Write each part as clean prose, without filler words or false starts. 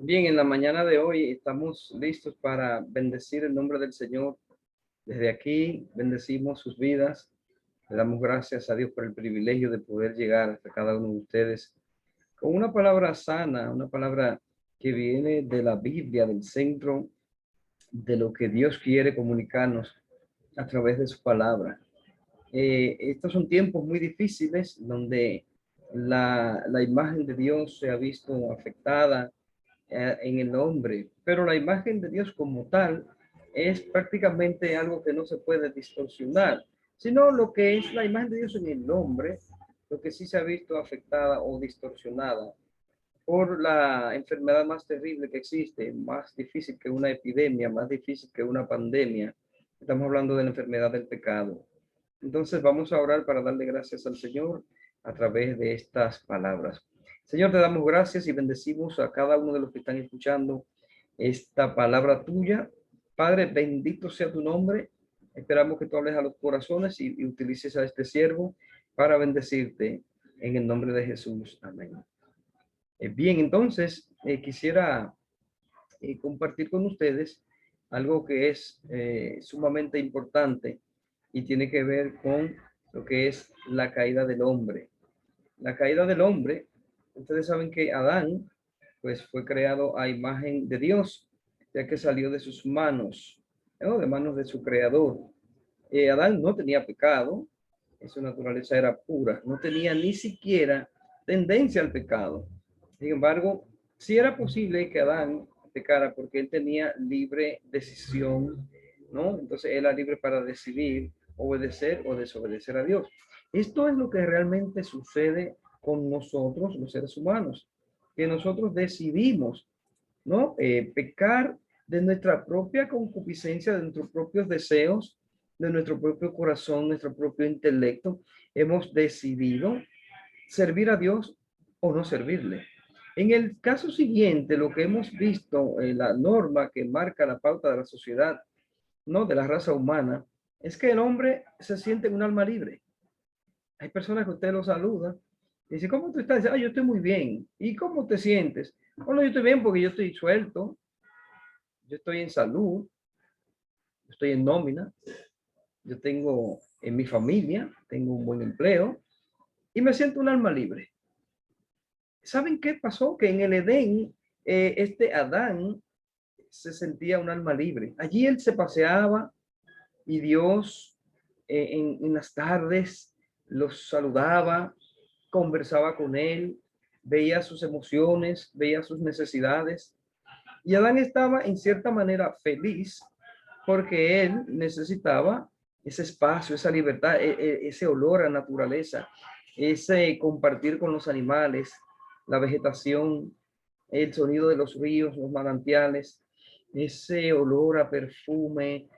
Bien, en la mañana de hoy estamos listos para bendecir el nombre del Señor. Desde aquí bendecimos sus vidas. Le damos gracias a Dios por el privilegio de poder llegar hasta cada uno de ustedes con una palabra sana, una palabra que viene de la Biblia, del centro de lo que Dios quiere comunicarnos a través de su palabra. Estos son tiempos muy difíciles donde la imagen de Dios se ha visto afectada en el hombre, pero la imagen de Dios como tal es prácticamente algo que no se puede distorsionar, sino lo que es la imagen de Dios en el hombre, lo que sí se ha visto afectada o distorsionada por la enfermedad más terrible que existe, más difícil que una epidemia, más difícil que una pandemia. Estamos hablando de la enfermedad del pecado. Entonces vamos a orar para darle gracias al Señor a través de estas palabras. Señor, te damos gracias y bendecimos a cada uno de los que están escuchando esta palabra tuya. Padre, bendito sea tu nombre. Esperamos que tú hables a los corazones y utilices a este siervo para bendecirte en el nombre de Jesús. Amén. Bien, entonces quisiera compartir con ustedes algo que es sumamente importante y tiene que ver con lo que es la caída del hombre. La caída del hombre, ustedes saben que Adán, pues fue creado a imagen de Dios, ya que salió de sus manos, ¿no? De manos de su creador. Adán no tenía pecado, su naturaleza era pura, no tenía ni siquiera tendencia al pecado. Sin embargo, sí era posible que Adán pecara porque él tenía libre decisión, ¿no? Entonces él era libre para decidir obedecer o desobedecer a Dios. Esto es lo que realmente sucede con nosotros, los seres humanos, que nosotros decidimos, ¿no? Pecar de nuestra propia concupiscencia, de nuestros propios deseos, de nuestro propio corazón, nuestro propio intelecto. Hemos decidido servir a Dios o no servirle. En el caso siguiente, lo que hemos visto, la norma que marca la pauta de la sociedad, no de la raza humana, es que el hombre se siente un alma libre. Hay personas que usted lo saluda y dice, ¿cómo tú estás? Dice, yo estoy muy bien. ¿Y cómo te sientes? Bueno, yo estoy bien porque yo estoy suelto, yo estoy en salud, yo estoy en nómina, yo tengo en mi familia, tengo un buen empleo y me siento un alma libre. ¿Saben qué pasó? Que en el Edén, este Adán se sentía un alma libre. Allí él se paseaba y Dios en las tardes los saludaba, conversaba con él, veía sus emociones, veía sus necesidades. Y Adán estaba en cierta manera feliz porque él necesitaba ese espacio, esa libertad, ese olor a naturaleza, ese compartir con los animales, la vegetación, el sonido de los ríos, los manantiales, ese olor a perfume,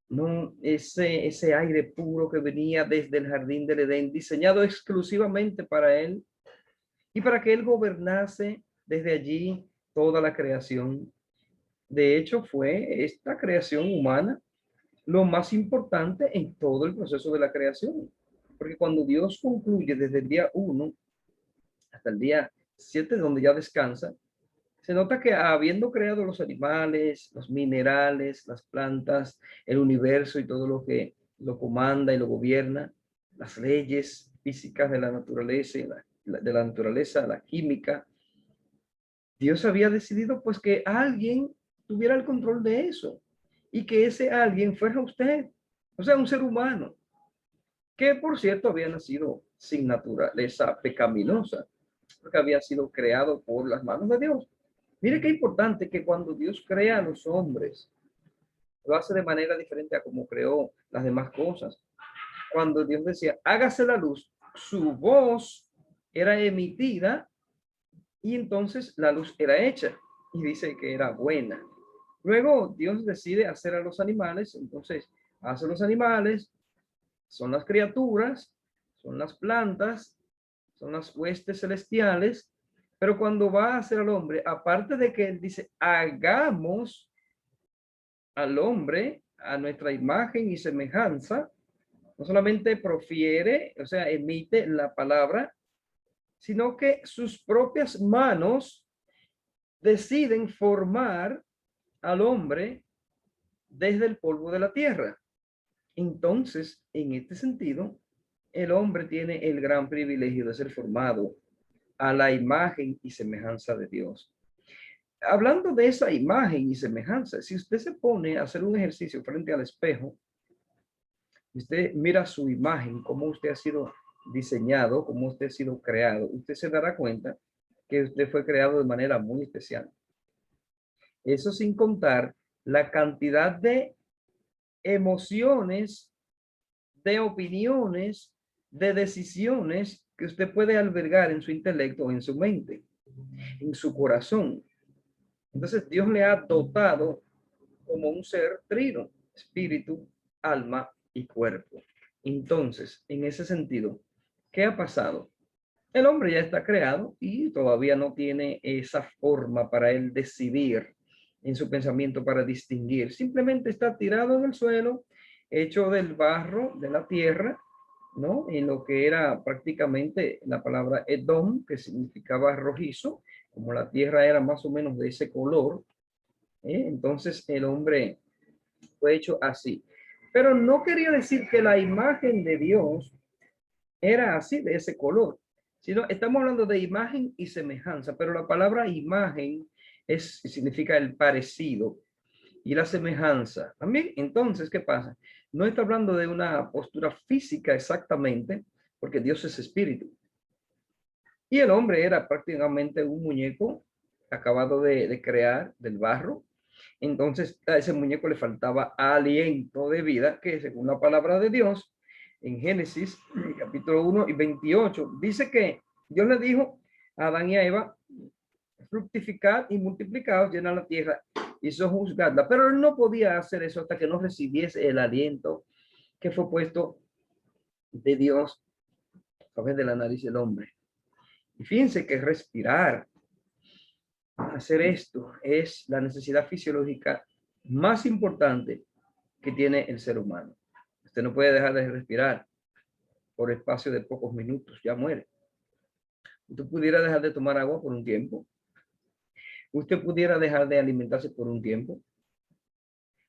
¿no? Ese aire puro que venía desde el jardín del Edén, diseñado exclusivamente para él y para que él gobernase desde allí toda la creación. De hecho, fue esta creación humana lo más importante en todo el proceso de la creación. Porque cuando Dios concluye desde el día 1 hasta el día 7, donde ya descansa, se nota que habiendo creado los animales, los minerales, las plantas, el universo y todo lo que lo comanda y lo gobierna, las leyes físicas de la naturaleza, de la naturaleza, la química, Dios había decidido pues que alguien tuviera el control de eso y que ese alguien fuera usted, o sea, un ser humano, que por cierto había nacido sin naturaleza pecaminosa, porque había sido creado por las manos de Dios. Mire qué importante que cuando Dios crea a los hombres, lo hace de manera diferente a como creó las demás cosas. Cuando Dios decía, hágase la luz, su voz era emitida y entonces la luz era hecha y dice que era buena. Luego Dios decide hacer a los animales, entonces hace los animales, son las criaturas, son las plantas, son las huestes celestiales, pero cuando va a hacer al hombre, aparte de que él dice, hagamos al hombre a nuestra imagen y semejanza, no solamente profiere, o sea, emite la palabra, sino que sus propias manos deciden formar al hombre desde el polvo de la tierra. Entonces, en este sentido, el hombre tiene el gran privilegio de ser formado a la imagen y semejanza de Dios. Hablando de esa imagen y semejanza, si usted se pone a hacer un ejercicio frente al espejo, usted mira su imagen, cómo usted ha sido diseñado, cómo usted ha sido creado, usted se dará cuenta que usted fue creado de manera muy especial. Eso sin contar la cantidad de emociones, de opiniones, de decisiones que usted puede albergar en su intelecto, en su mente, en su corazón. Entonces Dios le ha dotado como un ser trino, espíritu, alma y cuerpo. Entonces, en ese sentido, ¿qué ha pasado? El hombre ya está creado y todavía no tiene esa forma para él decidir en su pensamiento, para distinguir. Simplemente está tirado en el suelo, hecho del barro, de la tierra, ¿no? En lo que era prácticamente la palabra Edom, que significaba rojizo, como la tierra era más o menos de ese color, entonces el hombre fue hecho así. Pero no quería decir que la imagen de Dios era así, de ese color, sino estamos hablando de imagen y semejanza, pero la palabra imagen significa el parecido y la semejanza. También, entonces, ¿qué pasa? No está hablando de una postura física exactamente, porque Dios es espíritu. Y el hombre era prácticamente un muñeco acabado de crear del barro. Entonces a ese muñeco le faltaba aliento de vida, que según la palabra de Dios, en Génesis capítulo 1 y 28, dice que Dios le dijo a Adán y a Eva, fructificad y multiplicados, llenar la tierra y sojuzgadla. Pero él no podía hacer eso hasta que no recibiese el aliento que fue puesto de Dios a través de la nariz del hombre. Y fíjense que respirar, hacer esto, es la necesidad fisiológica más importante que tiene el ser humano. Usted no puede dejar de respirar por espacio de pocos minutos, ya muere. Usted pudiera dejar de tomar agua por un tiempo. Usted pudiera dejar de alimentarse por un tiempo.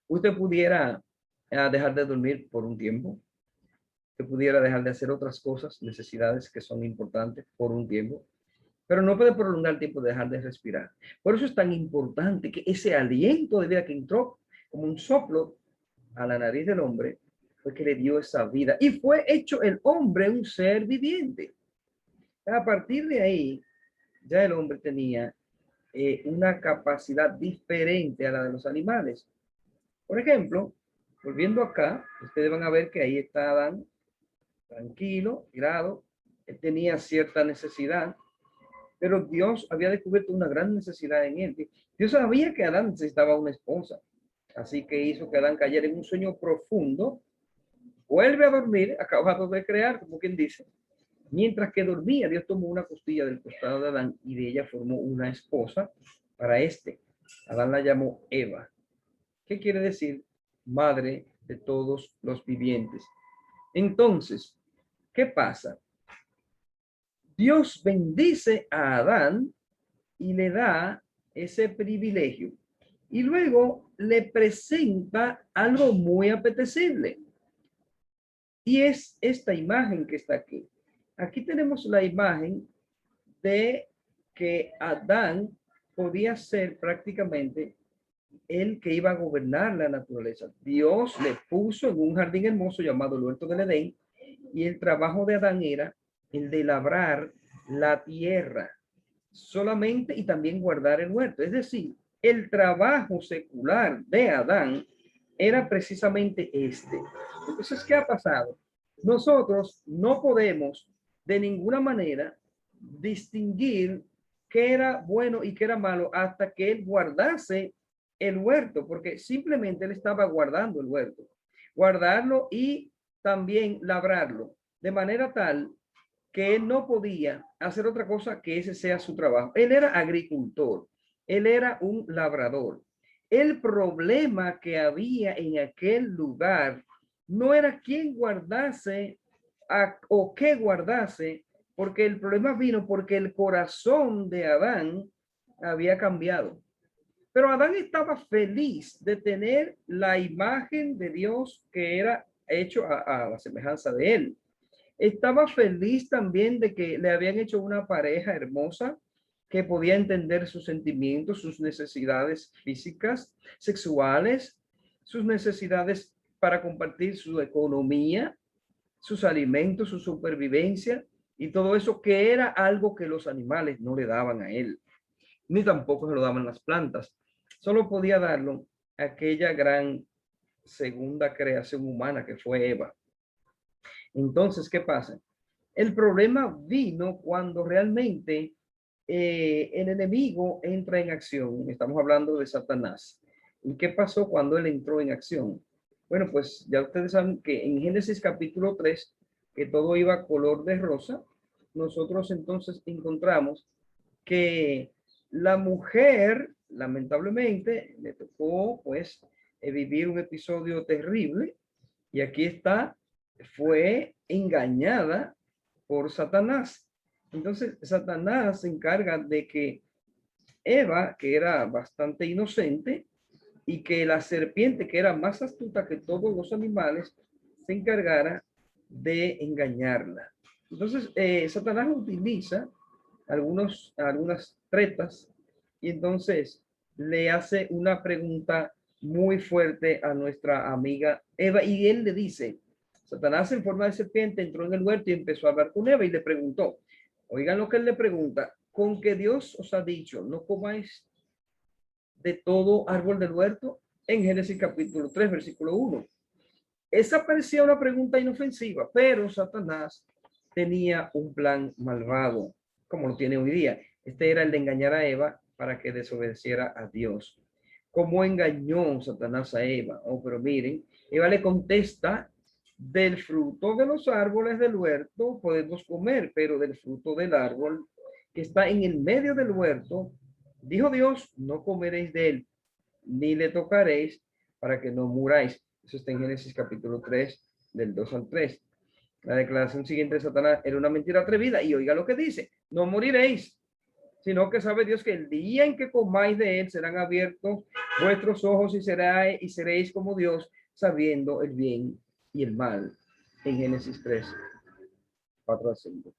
Usted pudiera dejar de dormir por un tiempo. Usted pudiera dejar de hacer otras cosas, necesidades que son importantes por un tiempo. Pero no puede prolongar el tiempo de dejar de respirar. Por eso es tan importante que ese aliento de vida que entró como un soplo a la nariz del hombre fue que le dio esa vida y fue hecho el hombre un ser viviente. A partir de ahí, ya el hombre tenía una capacidad diferente a la de los animales. Por ejemplo, volviendo acá, ustedes van a ver que ahí está Adán, tranquilo, tirado. Él tenía cierta necesidad, pero Dios había descubierto una gran necesidad en él. Dios sabía que Adán necesitaba una esposa, así que hizo que Adán cayera en un sueño profundo, vuelve a dormir, acabado de crear, como quien dice. Mientras que dormía, Dios tomó una costilla del costado de Adán y de ella formó una esposa para este. Adán la llamó Eva. ¿Qué quiere decir? Madre de todos los vivientes. Entonces, ¿qué pasa? Dios bendice a Adán y le da ese privilegio. Y luego le presenta algo muy apetecible. Y es esta imagen que está aquí. Aquí tenemos la imagen de que Adán podía ser prácticamente el que iba a gobernar la naturaleza. Dios le puso en un jardín hermoso llamado el Huerto del Edén, y el trabajo de Adán era el de labrar la tierra solamente y también guardar el huerto. Es decir, el trabajo secular de Adán era precisamente este. Entonces, ¿qué ha pasado? Nosotros no podemos de ninguna manera distinguir qué era bueno y qué era malo hasta que él guardase el huerto, porque simplemente él estaba guardando el huerto, guardarlo y también labrarlo, de manera tal que él no podía hacer otra cosa que ese sea su trabajo. Él era agricultor, él era un labrador. El problema que había en aquel lugar no era quién guardase o qué guardase, porque el problema vino porque el corazón de Adán había cambiado. Pero Adán estaba feliz de tener la imagen de Dios que era hecho a la semejanza de él. Estaba feliz también de que le habían hecho una pareja hermosa que podía entender sus sentimientos, sus necesidades físicas, sexuales, sus necesidades para compartir su economía, sus alimentos, su supervivencia y todo eso que era algo que los animales no le daban a él, ni tampoco se lo daban las plantas. Solo podía darlo aquella gran segunda creación humana que fue Eva. Entonces, ¿qué pasa? El problema vino cuando realmente el enemigo entra en acción. Estamos hablando de Satanás. ¿Y qué pasó cuando él entró en acción? Bueno, pues ya ustedes saben que en Génesis capítulo 3, que todo iba color de rosa, nosotros entonces encontramos que la mujer, lamentablemente, le tocó pues vivir un episodio terrible y aquí está, fue engañada por Satanás. Entonces, Satanás se encarga de que Eva, que era bastante inocente, y que la serpiente, que era más astuta que todos los animales, se encargara de engañarla. Entonces, Satanás utiliza algunas tretas y entonces le hace una pregunta muy fuerte a nuestra amiga Eva y él le dice, Satanás en forma de serpiente entró en el huerto y empezó a hablar con Eva y le preguntó, oigan lo que él le pregunta, ¿con que Dios os ha dicho, no comáis de todo árbol del huerto? En Génesis capítulo 3, versículo 1. Esa parecía una pregunta inofensiva, pero Satanás tenía un plan malvado, como lo tiene hoy día. Este era el de engañar a Eva para que desobedeciera a Dios. ¿Cómo engañó Satanás a Eva? Oh, pero miren, Eva le contesta, del fruto de los árboles del huerto podemos comer, pero del fruto del árbol que está en el medio del huerto, dijo Dios, no comeréis de él, ni le tocaréis para que no muráis. Eso está en Génesis capítulo 3, del 2 al 3. La declaración siguiente de Satanás era una mentira atrevida y oiga lo que dice, no moriréis, sino que sabe Dios que el día en que comáis de él serán abiertos vuestros ojos y seréis como Dios, sabiendo el bien y el mal. En Génesis 3, 4 a 5.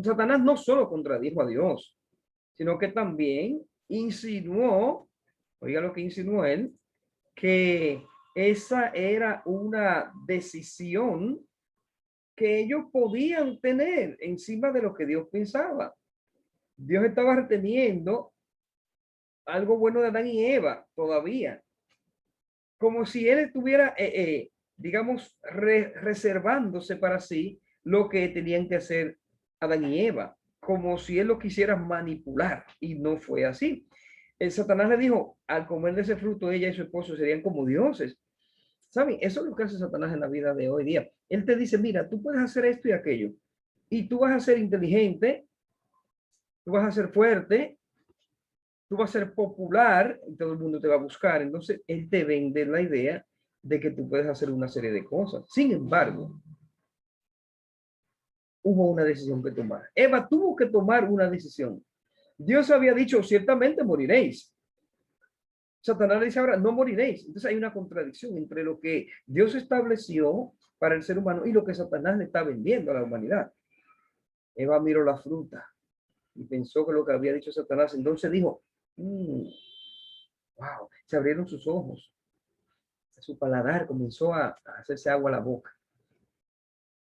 Satanás no solo contradijo a Dios, sino que también insinuó, oiga lo que insinuó él, que esa era una decisión que ellos podían tener encima de lo que Dios pensaba. Dios estaba reteniendo algo bueno de Adán y Eva todavía, como si él estuviera, digamos, reservándose para sí lo que tenían que hacer Adán y Eva, como si él lo quisiera manipular, y no fue así. El Satanás le dijo, al comer de ese fruto, ella y su esposo serían como dioses. ¿Saben? Eso es lo que hace Satanás en la vida de hoy día. Él te dice, mira, tú puedes hacer esto y aquello, y tú vas a ser inteligente, tú vas a ser fuerte, tú vas a ser popular, y todo el mundo te va a buscar. Entonces, él te vende la idea de que tú puedes hacer una serie de cosas. Sin embargo, hubo una decisión que tomar. Eva tuvo que tomar una decisión. Dios había dicho, ciertamente moriréis. Satanás le dice ahora, no moriréis. Entonces hay una contradicción entre lo que Dios estableció para el ser humano y lo que Satanás le está vendiendo a la humanidad. Eva miró la fruta y pensó que lo que había dicho Satanás. Entonces dijo, wow, se abrieron sus ojos. Su paladar comenzó a hacerse agua a la boca.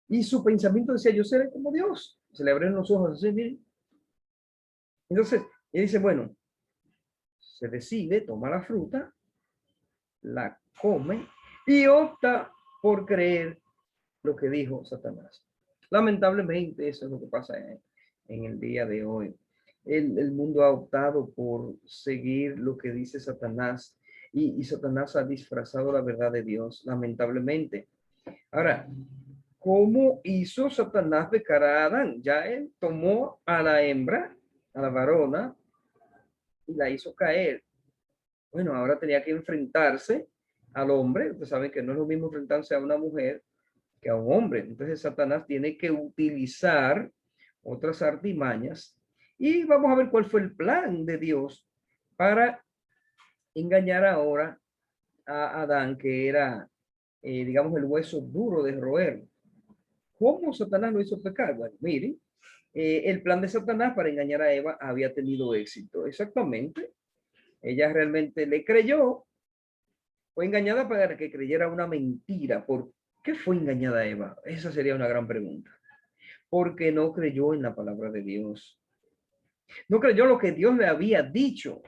Y su pensamiento decía, yo seré como Dios. Se le abrieron los ojos así, miren. Entonces, él dice, bueno, se decide, toma la fruta, la come y opta por creer lo que dijo Satanás. Lamentablemente, eso es lo que pasa en el día de hoy. El mundo ha optado por seguir lo que dice Satanás y Satanás ha disfrazado la verdad de Dios, lamentablemente. Ahora, ¿cómo hizo Satanás pecar a Adán? Ya él tomó a la hembra, a la varona, y la hizo caer. Bueno, ahora tenía que enfrentarse al hombre. Ustedes saben que no es lo mismo enfrentarse a una mujer que a un hombre. Entonces Satanás tiene que utilizar otras artimañas Y vamos a ver cuál fue el plan de Dios para engañar ahora a Adán, que era, digamos, el hueso duro de roer. ¿Cómo Satanás lo hizo pecar? Bueno, miren, el plan de Satanás para engañar a Eva había tenido éxito. Exactamente. Ella realmente le creyó, fue engañada para que creyera una mentira. ¿Por qué fue engañada Eva? Esa sería una gran pregunta. Porque no creyó en la palabra de Dios. No creyó lo que Dios le había dicho.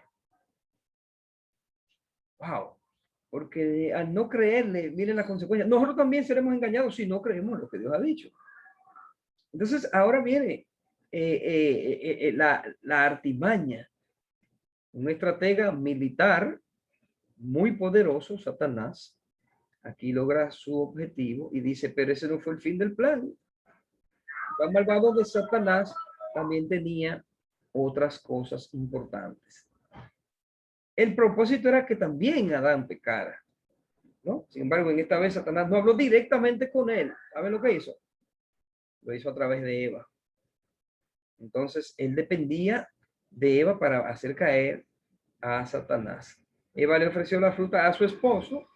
Wow. Porque al no creerle, miren la consecuencia. Nosotros también seremos engañados si no creemos lo que Dios ha dicho. Entonces, ahora viene la artimaña. Un estratega militar muy poderoso, Satanás, aquí logra su objetivo y dice, pero ese no fue el fin del plan. El plan malvado de Satanás también tenía otras cosas importantes. El propósito era que también Adán pecara, ¿no? Sin embargo, en esta vez Satanás no habló directamente con él. ¿Saben lo que hizo? Lo hizo a través de Eva. Entonces, él dependía de Eva para hacer caer a Satanás. Eva le ofreció la fruta a su esposo.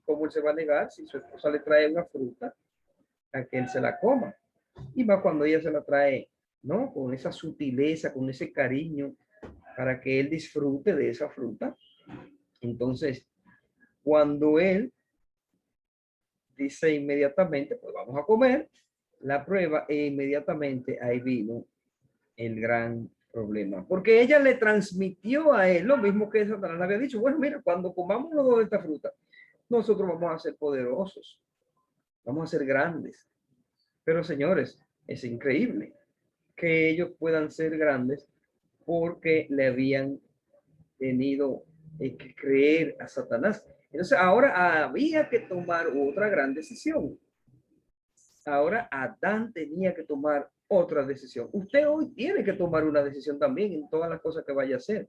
¿Cómo él se va a negar si su esposa le trae una fruta a que él se la coma? Y más cuando ella se la trae, ¿no? Con esa sutileza, con ese cariño, para que él disfrute de esa fruta. Entonces, cuando él dice inmediatamente, pues vamos a comer, la prueba e inmediatamente ahí vino el gran problema. Porque ella le transmitió a él lo mismo que Satanás le había dicho. Bueno, mira, cuando comamos los dos de esta fruta, nosotros vamos a ser poderosos, vamos a ser grandes. Pero señores, es increíble que ellos puedan ser grandes porque le habían tenido que creer a Satanás. Entonces ahora había que tomar otra gran decisión. Ahora Adán tenía que tomar otra decisión. Usted hoy tiene que tomar una decisión también en todas las cosas que vaya a hacer.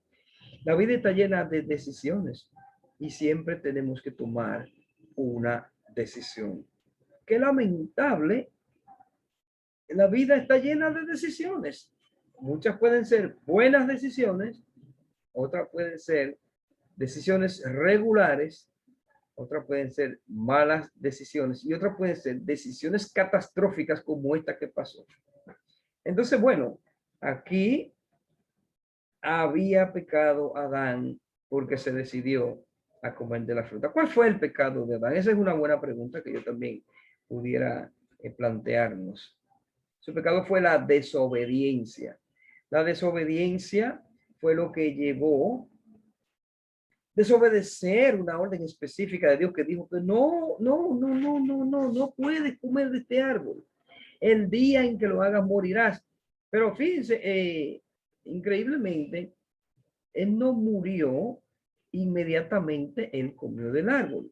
La vida está llena de decisiones y siempre tenemos que tomar una decisión. Qué lamentable, la vida está llena de decisiones. Muchas pueden ser buenas decisiones, otras pueden ser decisiones regulares, otras pueden ser malas decisiones y otras pueden ser decisiones catastróficas como esta que pasó. Entonces, bueno, aquí había pecado Adán porque se decidió a comer de la fruta. ¿Cuál fue el pecado de Adán? Esa es una buena pregunta que yo también pudiera plantearnos. Su pecado fue la desobediencia. La desobediencia fue lo que llevó desobedecer una orden específica de Dios que dijo que no puedes comer de este árbol. El día en que lo hagas morirás. Pero fíjense, increíblemente, él no murió inmediatamente, él comió del árbol.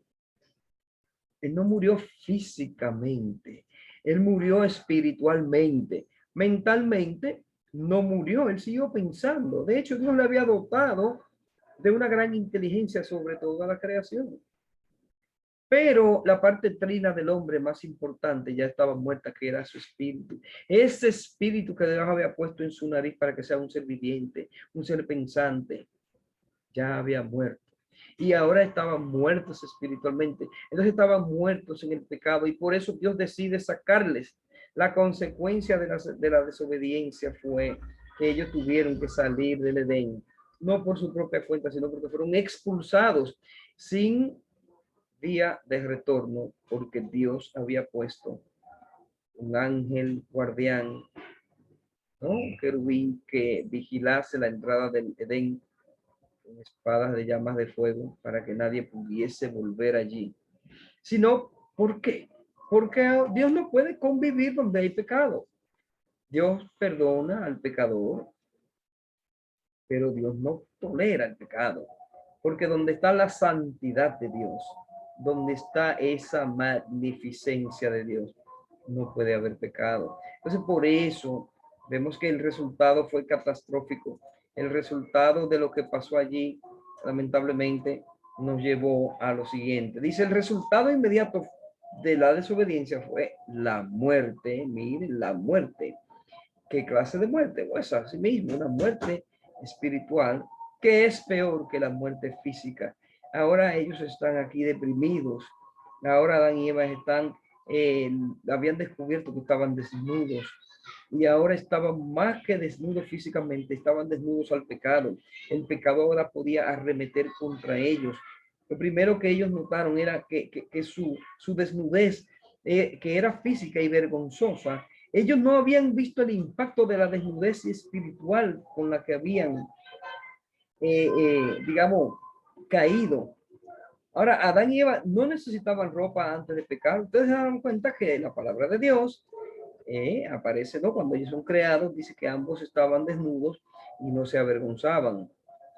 Él no murió físicamente, él murió espiritualmente. Mentalmente no murió, él siguió pensando. De hecho, Dios le había dotado de una gran inteligencia sobre toda la creación. Pero la parte trina del hombre más importante ya estaba muerta, que era su espíritu. Ese espíritu que Dios había puesto en su nariz para que sea un ser viviente, un ser pensante, ya había muerto. Y ahora estaban muertos espiritualmente. Entonces estaban muertos en el pecado y por eso Dios decide sacarles. La consecuencia de la desobediencia fue que ellos tuvieron que salir del Edén, no por su propia cuenta, sino porque fueron expulsados sin vía de retorno, porque Dios había puesto un ángel guardián, ¿no? Un querubín que vigilase la entrada del Edén con espadas de llamas de fuego para que nadie pudiese volver allí. Sino, ¿por qué? Porque Dios no puede convivir donde hay pecado. Dios perdona al pecador, pero Dios no tolera el pecado. Porque donde está la santidad de Dios, donde está esa magnificencia de Dios, no puede haber pecado. Entonces, por eso vemos que el resultado fue catastrófico. El resultado de lo que pasó allí, lamentablemente, nos llevó a lo siguiente. Dice, el resultado inmediato de la desobediencia fue la muerte. Miren, la muerte. ¿Qué clase de muerte? Pues así mismo, una muerte espiritual que es peor que la muerte física. Ahora ellos están aquí deprimidos. Ahora Adán y Eva habían descubierto que estaban desnudos y ahora estaban más que desnudos físicamente, estaban desnudos al pecado. El pecado ahora podía arremeter contra ellos. Lo primero que ellos notaron era que su desnudez, que era física y vergonzosa, ellos no habían visto el impacto de la desnudez espiritual con la que habían, digamos, caído. Ahora, Adán y Eva no necesitaban ropa antes de pecar. Ustedes se dan cuenta que la palabra de Dios aparece, ¿no? Cuando ellos son creados, dice que ambos estaban desnudos y no se avergonzaban.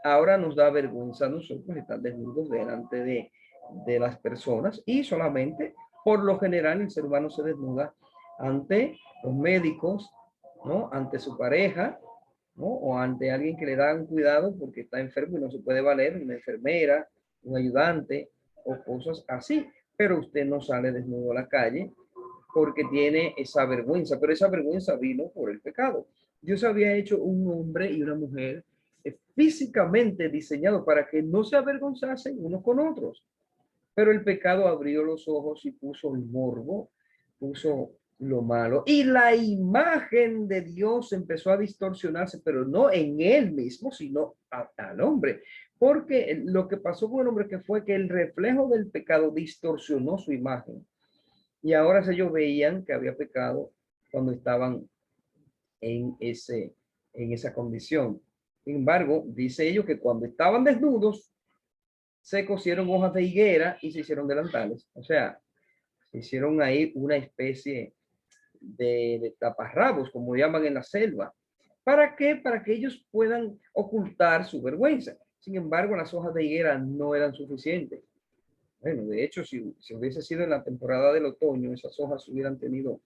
Ahora nos da vergüenza a nosotros estar desnudos delante de las personas y solamente, por lo general, el ser humano se desnuda ante los médicos, ¿no? Ante su pareja, ¿no? O ante alguien que le da un cuidado porque está enfermo y no se puede valer, una enfermera, un ayudante o cosas así. Pero usted no sale desnudo a la calle porque tiene esa vergüenza, pero esa vergüenza vino por el pecado. Dios había hecho un hombre y una mujer físicamente diseñado para que no se avergonzasen unos con otros, pero el pecado abrió los ojos y puso el morbo, puso lo malo, y la imagen de Dios empezó a distorsionarse, pero no en él mismo, sino al hombre, porque lo que pasó con el hombre que fue que el reflejo del pecado distorsionó su imagen. Y ahora ellos veían que había pecado cuando estaban en, en esa condición. Sin embargo, dice ellos que cuando estaban desnudos, se cosieron hojas de higuera y se hicieron delantales. O sea, se hicieron ahí una especie de taparrabos, como llaman en la selva. ¿Para qué? Para que ellos puedan ocultar su vergüenza. Sin embargo, las hojas de higuera no eran suficientes. Bueno, de hecho, si hubiese sido en la temporada del otoño, esas hojas hubieran tenido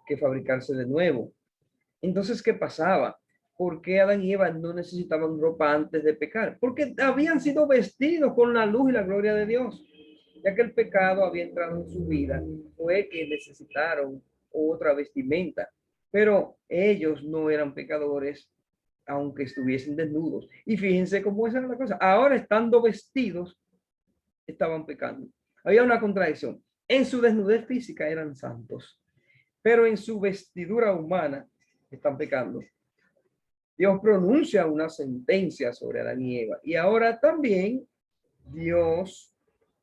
que fabricarse de nuevo. Entonces, ¿qué pasaba? ¿Por qué Adán y Eva no necesitaban ropa antes de pecar? Porque habían sido vestidos con la luz y la gloria de Dios. Ya que el pecado había entrado en su vida, fue que necesitaron otra vestimenta. Pero ellos no eran pecadores, aunque estuviesen desnudos. Y fíjense cómo esa era la cosa. Ahora, estando vestidos, estaban pecando. Había una contradicción. En su desnudez física eran santos, pero en su vestidura humana están pecando. Dios pronuncia una sentencia sobre Adán y Eva. Y ahora también Dios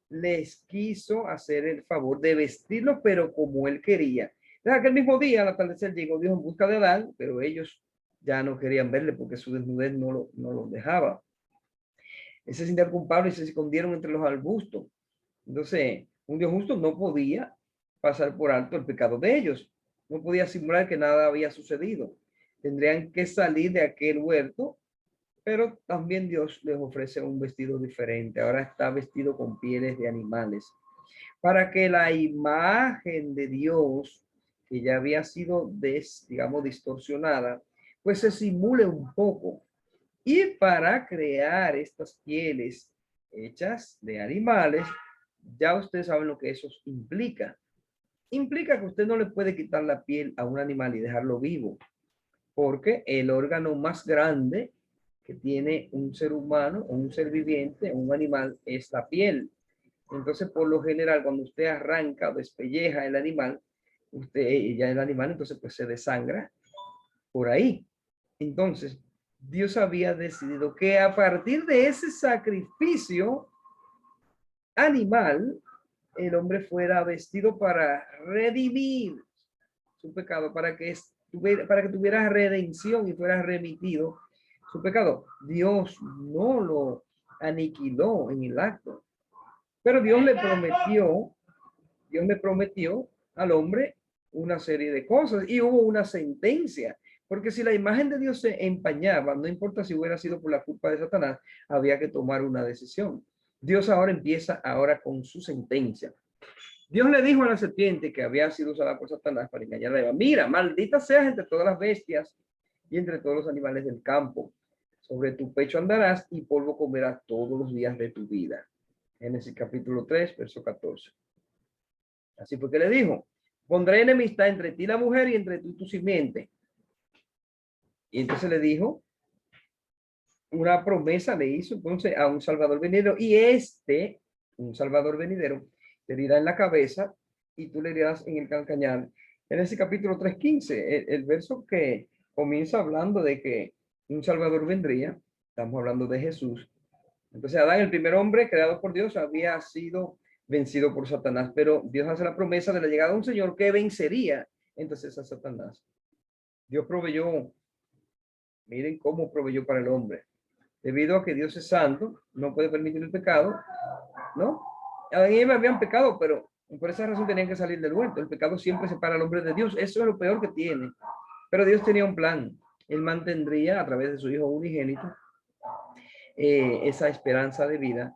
les quiso hacer el favor de vestirlos, pero como él quería. Desde aquel mismo día, al atardecer, llegó Dios en busca de Adán, pero ellos ya no querían verle porque su desnudez no los dejaba. Ese se sintieron culpables y se escondieron entre los arbustos. Entonces, un Dios justo no podía pasar por alto el pecado de ellos. No podía simular que nada había sucedido. Tendrían que salir de aquel huerto, pero también Dios les ofrece un vestido diferente. Ahora está vestido con pieles de animales, para que la imagen de Dios, que ya había sido, digamos, distorsionada, pues se simule un poco. Y para crear estas pieles hechas de animales, ya ustedes saben lo que eso implica. Implica que usted no le puede quitar la piel a un animal y dejarlo vivo, porque el órgano más grande que tiene un ser humano o un ser viviente, un animal, es la piel. Entonces, por lo general, cuando usted arranca o despelleja el animal, ya el animal entonces pues se desangra por ahí. Entonces, Dios había decidido que a partir de ese sacrificio animal, el hombre fuera vestido para redimir su pecado, para que tuviera redención y fuera remitido su pecado. Dios no lo aniquiló en el acto, pero Dios le prometió al hombre una serie de cosas y hubo una sentencia, porque si la imagen de Dios se empañaba, no importa si hubiera sido por la culpa de Satanás, había que tomar una decisión. Dios ahora empieza ahora con su sentencia. Dios le dijo a la serpiente que había sido usada por Satanás para engañar a Eva: mira, maldita seas entre todas las bestias y entre todos los animales del campo. Sobre tu pecho andarás y polvo comerás todos los días de tu vida. Génesis capítulo 3, verso 14. Así fue que le dijo: pondré enemistad entre ti y la mujer y entre tú y tu simiente. Y entonces le dijo, una promesa le hizo entonces a un Salvador venidero, y un Salvador venidero, te herirá en la cabeza y tú le herirás en el calcañar. En ese capítulo 3:15, el verso que comienza hablando de que un Salvador vendría, estamos hablando de Jesús. Entonces Adán, el primer hombre creado por Dios, había sido vencido por Satanás, pero Dios hace la promesa de la llegada de un Señor que vencería entonces a Satanás. Dios proveyó, miren cómo proveyó para el hombre. Debido a que Dios es santo, no puede permitir el pecado, ¿no? Adán y Eva habían pecado, pero por esa razón tenían que salir del huerto. El pecado siempre separa al hombre de Dios. Eso es lo peor que tiene. Pero Dios tenía un plan. Él mantendría a través de su Hijo unigénito esa esperanza de vida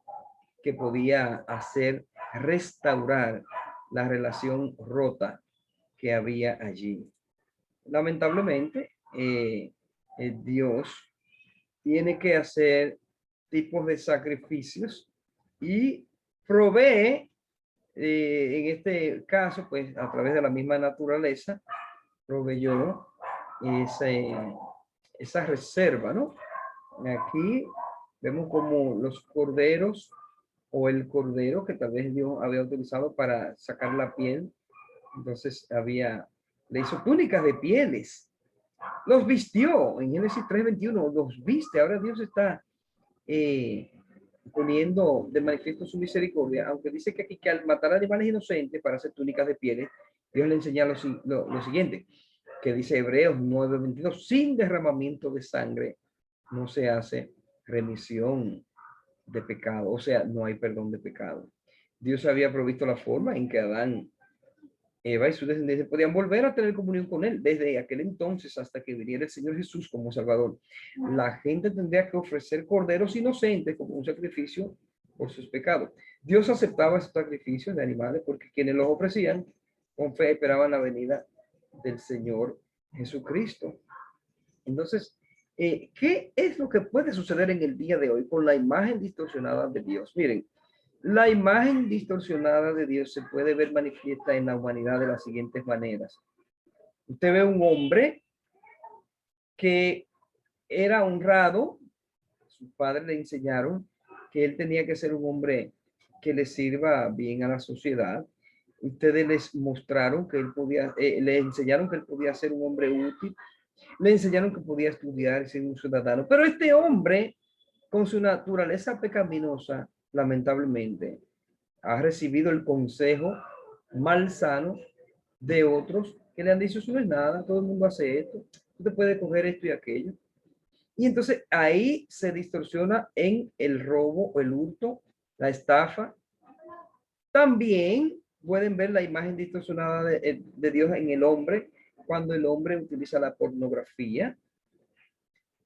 que podía hacer restaurar la relación rota que había allí. Lamentablemente, Dios tiene que hacer tipos de sacrificios y provee, en este caso, pues a través de la misma naturaleza, proveyó ese, esa reserva, ¿no? Aquí vemos como los corderos o el cordero que tal vez Dios había utilizado para sacar la piel. Entonces le hizo túnicas de pieles. Los vistió en Génesis 3:21, los viste. Ahora Dios está poniendo de manifiesto su misericordia, aunque dice que aquí que al matar animales inocentes para hacer túnicas de pieles, Dios le enseña lo siguiente, que dice Hebreos 9:22, sin derramamiento de sangre no se hace remisión de pecado, o sea, no hay perdón de pecado. Dios había provisto la forma en que Adán, Eva y su descendencia podían volver a tener comunión con él desde aquel entonces hasta que viniera el Señor Jesús como Salvador. La gente tendría que ofrecer corderos inocentes como un sacrificio por sus pecados. Dios aceptaba esos sacrificios de animales porque quienes los ofrecían con fe esperaban la venida del Señor Jesucristo. Entonces, ¿qué es lo que puede suceder en el día de hoy con la imagen distorsionada de Dios? Miren, la imagen distorsionada de Dios se puede ver manifiesta en la humanidad de las siguientes maneras. Usted ve un hombre que era honrado, sus padres le enseñaron que él tenía que ser un hombre que le sirva bien a la sociedad. Ustedes les mostraron que él podía, le enseñaron que él podía ser un hombre útil, le enseñaron que podía estudiar y ser un ciudadano. Pero este hombre, con su naturaleza pecaminosa, lamentablemente, ha recibido el consejo malsano de otros que le han dicho, eso no es nada, todo el mundo hace esto, tú te puedes coger esto y aquello. Y entonces ahí se distorsiona en el robo o el hurto, la estafa. También pueden ver la imagen distorsionada de Dios en el hombre cuando el hombre utiliza la pornografía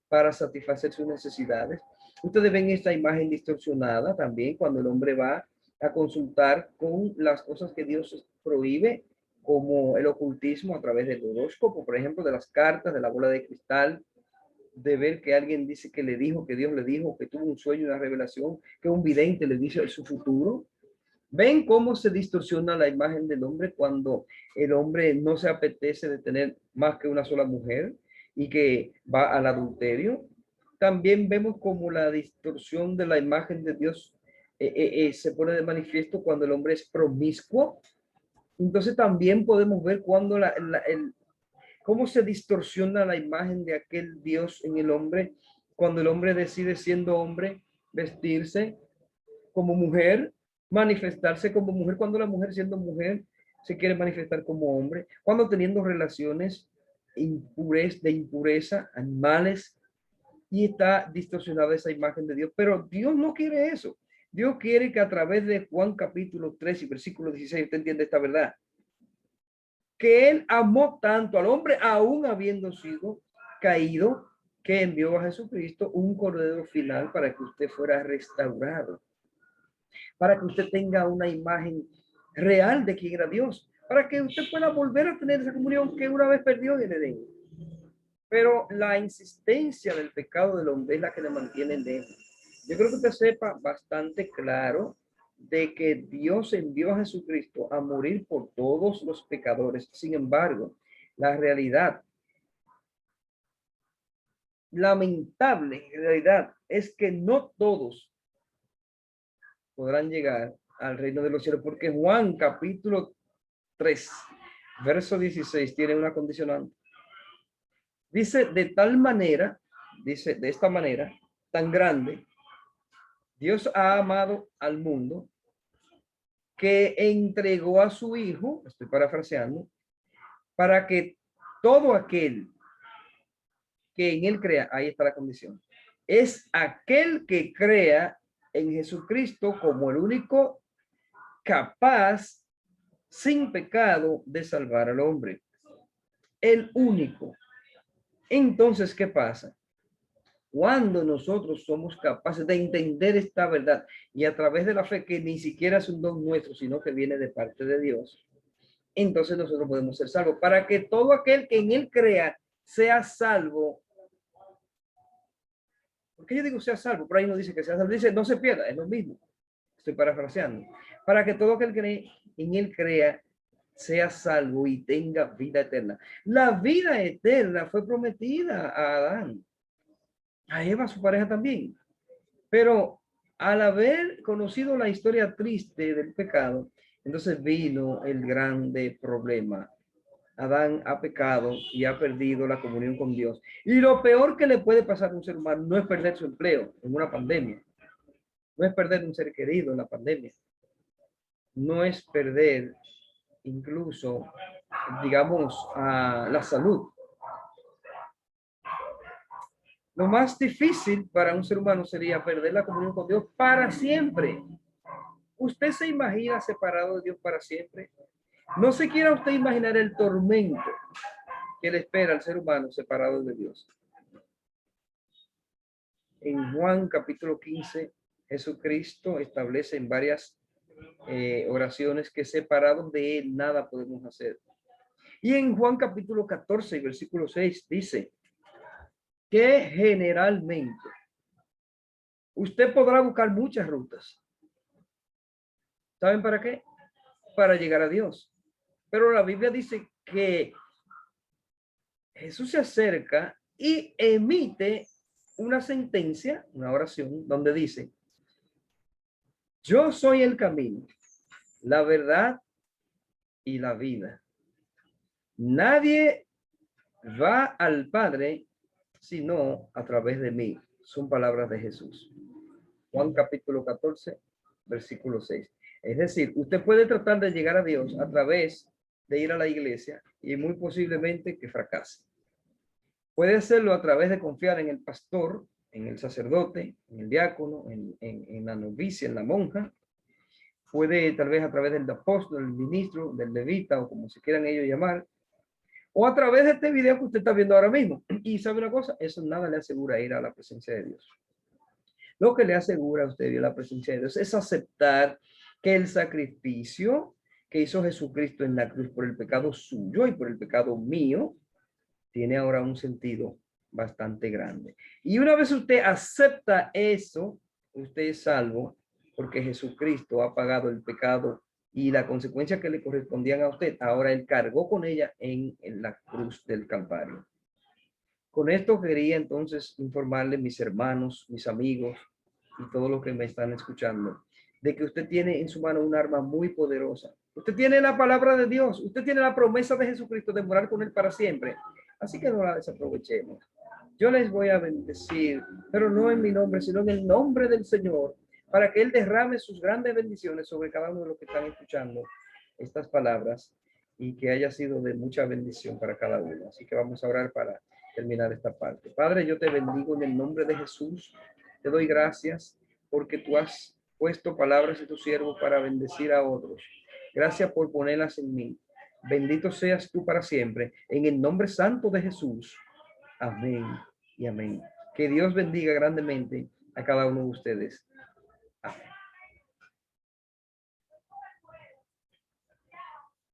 para satisfacer sus necesidades. Ustedes ven esta imagen distorsionada también cuando el hombre va a consultar con las cosas que Dios prohíbe, como el ocultismo a través del horóscopo, por ejemplo, de las cartas, de la bola de cristal, de ver que alguien dice que le dijo, que Dios le dijo, que tuvo un sueño, una revelación, que un vidente le dice su futuro. ¿Ven cómo se distorsiona la imagen del hombre cuando el hombre no se apetece de tener más que una sola mujer y que va al adulterio? También vemos como la distorsión de la imagen de Dios se pone de manifiesto cuando el hombre es promiscuo. Entonces también podemos ver cuando cómo se distorsiona la imagen de aquel Dios en el hombre cuando el hombre decide, siendo hombre, vestirse como mujer, manifestarse como mujer, cuando la mujer siendo mujer se quiere manifestar como hombre, cuando teniendo relaciones de impureza, animales, y está distorsionada esa imagen de Dios. Pero Dios no quiere eso. Dios quiere que a través de Juan capítulo 3 y versículo 16 usted entiende esta verdad. Que Él amó tanto al hombre, aún habiendo sido caído, que envió a Jesucristo un cordero final para que usted fuera restaurado, para que usted tenga una imagen real de quién era Dios, para que usted pueda volver a tener esa comunión que una vez perdió en el Edén. Pero la insistencia del pecado del hombre es la que le mantiene lejos. Yo creo que usted sepa bastante claro de que Dios envió a Jesucristo a morir por todos los pecadores. Sin embargo, la realidad lamentable en realidad es que no todos podrán llegar al reino de los cielos, porque Juan capítulo 3, verso 16 tiene una condicionante. Dice, de tal manera, dice, de esta manera tan grande, Dios ha amado al mundo que entregó a su Hijo, estoy parafraseando, para que todo aquel que en él crea, ahí está la condición, es aquel que crea en Jesucristo como el único capaz, sin pecado, de salvar al hombre. El único. Entonces, ¿qué pasa? Cuando nosotros somos capaces de entender esta verdad y a través de la fe, que ni siquiera es un don nuestro, sino que viene de parte de Dios, entonces nosotros podemos ser salvos. Para que todo aquel que en él crea sea salvo. ¿Por qué yo digo sea salvo? Por ahí no dice que sea salvo, dice no se pierda, es lo mismo. Estoy parafraseando. Para que todo aquel que en él crea sea salvo y tenga vida eterna. La vida eterna fue prometida a Adán, a Eva, su pareja también. Pero al haber conocido la historia triste del pecado, entonces vino el grande problema. Adán ha pecado y ha perdido la comunión con Dios. Y lo peor que le puede pasar a un ser humano no es perder su empleo en una pandemia. No es perder un ser querido en la pandemia. No es perder incluso, digamos, la salud. Lo más difícil para un ser humano sería perder la comunión con Dios para siempre. ¿Usted se imagina separado de Dios para siempre? No se quiera usted imaginar el tormento que le espera al ser humano separado de Dios. En Juan capítulo 15, Jesucristo establece en varias oraciones que separados de Él nada podemos hacer. Y en Juan capítulo 14, versículo 6 dice que generalmente usted podrá buscar muchas rutas. ¿Saben para qué? Para llegar a Dios. Pero la Biblia dice que Jesús se acerca y emite una sentencia, una oración, donde dice, yo soy el camino, la verdad y la vida. Nadie va al Padre sino a través de mí. Son palabras de Jesús. Juan capítulo 14, versículo 6. Es decir, usted puede tratar de llegar a Dios a través de ir a la iglesia y muy posiblemente que fracase. Puede hacerlo a través de confiar en el pastor, en el sacerdote, en el diácono, en la novicia, en la monja. Puede tal vez a través del apóstol, del ministro, del levita o como se quieran ellos llamar. O a través de este video que usted está viendo ahora mismo. Y sabe una cosa, eso nada le asegura ir a la presencia de Dios. Lo que le asegura a usted ir a la presencia de Dios es aceptar que el sacrificio que hizo Jesucristo en la cruz por el pecado suyo y por el pecado mío tiene ahora un sentido bastante grande. Y una vez usted acepta eso, usted es salvo porque Jesucristo ha pagado el pecado y la consecuencia que le correspondían a usted, ahora él cargó con ella en la cruz del Calvario. Con esto quería entonces informarle, mis hermanos, mis amigos y todos los que me están escuchando, de que usted tiene en su mano un arma muy poderosa. Usted tiene la palabra de Dios, usted tiene la promesa de Jesucristo de morar con él para siempre. Así que no la desaprovechemos. Yo les voy a bendecir, pero no en mi nombre, sino en el nombre del Señor, para que él derrame sus grandes bendiciones sobre cada uno de los que están escuchando estas palabras y que haya sido de mucha bendición para cada uno. Así que vamos a orar para terminar esta parte. Padre, yo te bendigo en el nombre de Jesús. Te doy gracias porque tú has puesto palabras de tu siervo para bendecir a otros. Gracias por ponerlas en mí. Bendito seas tú para siempre. En el nombre santo de Jesús. Amén y amén. Que Dios bendiga grandemente a cada uno de ustedes. Amén.